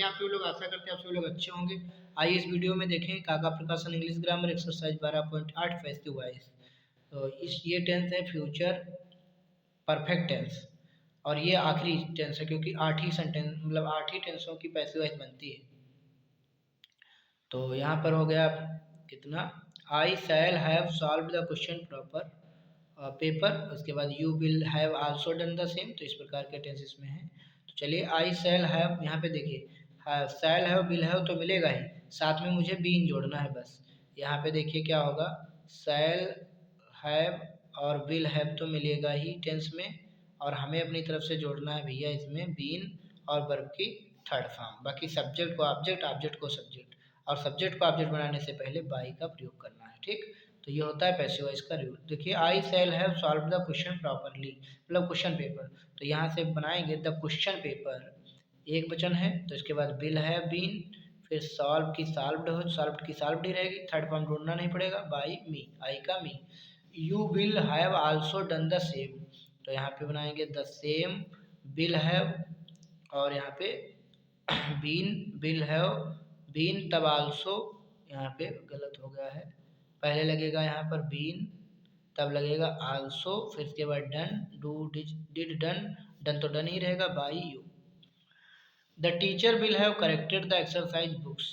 कैसे आप सभी लोग? आशा करते हैं आप सभी लोग अच्छे होंगे। आइए इस वीडियो में देखें काका प्रकाशन English grammar exercise 12.8 passive voice. तो ये टेंस है फ्यूचर परफेक्ट टेंस और ये आखिरी टेंस है क्योंकि 8 ही सेंटेंस मतलब 8 ही टेंसों की पैसिव वॉइस बनती है। तो यहाँ पर हो गया कितना, I shall have solve the question proper paper, उसके बाद you will have also done the same. तो इस प्रकार के टेंस इसमें हैं। तो चलिए आई शैल हैव, यहाँ पे देखिए शैल हैव विल हैव तो मिलेगा ही, साथ में मुझे बीन जोड़ना है बस। यहाँ पे देखिए क्या होगा, शैल हैव और विल हैव तो मिलेगा ही टेंस में, और हमें अपनी तरफ से जोड़ना है भैया इसमें बीन और वर्ब की थर्ड फॉर्म। बाकी सब्जेक्ट को ऑब्जेक्ट, ऑब्जेक्ट को सब्जेक्ट, और सब्जेक्ट को ऑब्जेक्ट बनाने से पहले बाई का प्रयोग करना है। ठीक, तो ये होता है पैसिव वॉइस का रूल। देखिए I shall have solve the question properly, मतलब क्वेश्चन पेपर। तो यहाँ से बनाएंगे द क्वेश्चन पेपर, एक वचन है, तो इसके बाद विल हैव बीन, फिर सॉल्व की सॉल्व्ड हो, सॉल्व्ड की सॉल्व्ड ही रहेगी, थर्ड फॉर्म ढूंढना नहीं पड़ेगा, बाई मी, आई का me. You will have also done the same, तो यहाँ पे बनाएंगे द सेम विल हैव, और यहाँ पे बीन विल हैव बीन, तब आल्सो, यहाँ पे गलत हो गया है, पहले लगेगा यहाँ पर बीन, तब लगेगा आल्सो, फिर इसके बाद done, do did done, done तो डन ही रहेगा, by you. The teacher will have corrected the exercise books,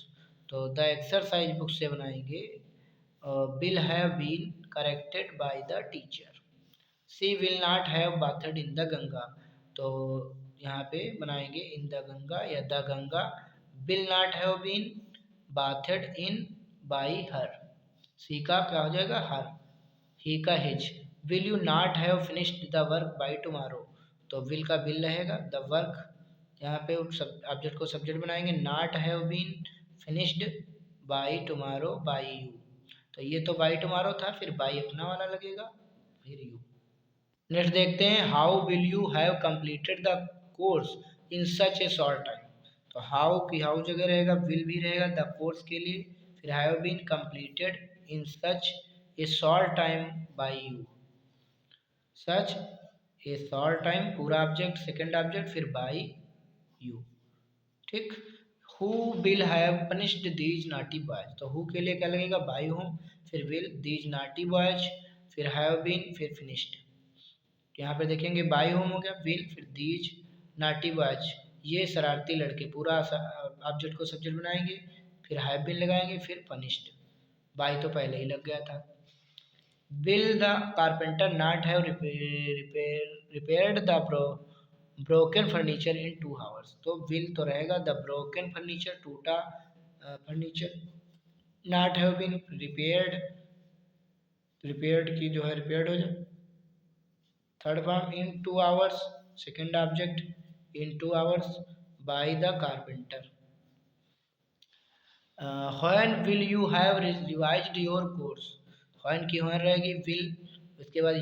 तो द एक्सरसाइज बुक से बनाएंगे will have been corrected by the teacher. She will not have bathed in the Ganga, तो यहाँ पे बनाएंगे इन द गंगा या the Ganga will not have been bathed in by her. She का क्या हो जाएगा हर, ही का his. Will you not have finished the work by tomorrow, तो विल का विल रहेगा, द वर्क यहाँ पे सब ऑब्जेक्ट को सब्जेक्ट बनाएंगे, not have been finished by tomorrow by you, तो ये तो बाई टुमारो था, फिर बाई अपना वाला लगेगा, फिर यू। नेक्स्ट देखते हैं, how will you have completed the course in such a short time, तो हाउ की हाउ जगह रहेगा, विल भी रहेगा द कोर्स के लिए, फिर have been completed in such a short time by you, such a short time पूरा ऑब्जेक्ट, सेकंड ऑब्जेक्ट, फिर बाय यू। ठीक, who will have punished these naughty boys, तो हु के लिए क्या लगेगा, बाय होम, फिर विल, दीज नॉटी बॉयज, फिर हैव बीन, फिर फिनिश्ड। यहाँ पे देखेंगे बाई होम हो गया, विल, फिर दीज नॉटी बॉयज, ये शरारती लड़के, पूरा ऑब्जेक्ट को सब्जेक्ट बनाएंगे, फिर हैव बीन लगाएंगे, फिर पनिश्ड, बाई तो पहले ही लग गया था। Will the carpenter not have repaired the broken furniture in 2 hours, तो विल तो रहेगा द ब्रोकन फर्नीचर, टूटा furniture, not have been repaired, repaired की जो है रिपेयर्ड हो जाए, third form in 2 hours, second object in 2 hours by the carpenter. When will you have revised your course, when की व्हेन रहेगी, विल, उसके बाद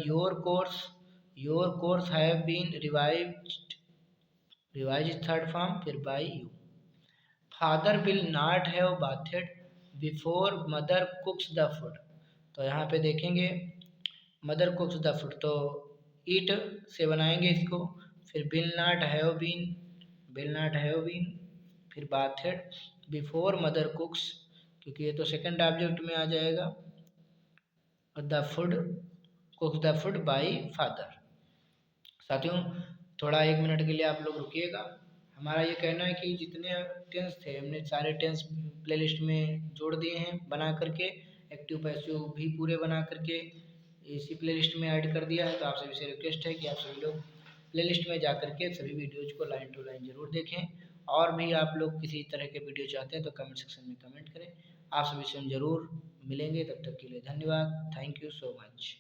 your course have been revised third form, फिर by you. Father will not have bathed before mother cooks the food, तो यहाँ पे देखेंगे mother cooks the food, तो ईट से बनाएंगे इसको, फिर विल नॉट हैव बीन, फिर बाथेड बिफोर मदर कुक्स, क्योंकि ये तो सेकंड ऑब्जेक्ट में आ जाएगा, और the food कुक्स the food by father. साथियों थोड़ा 1 मिनट के लिए आप लोग रुकिएगा। हमारा ये कहना है कि जितने टेंस थे हमने सारे टेंस प्लेलिस्ट में जोड़ दिए हैं बना करके, एक्टिव पैसिव भी पूरे बना करके इसी प्लेलिस्ट में ऐड कर दिया है। तो आप सभी से रिक्वेस्ट है कि आप सभी लोग प्लेलिस्ट में जा करके सभी वीडियोज को लाइन टू लाइन जरूर देखें, और भी आप लोग किसी तरह के वीडियो चाहते हैं तो कमेंट सेक्शन में कमेंट करें। आप सभी से हम जरूर मिलेंगे, तब तक के लिए धन्यवाद, थैंक यू सो मच।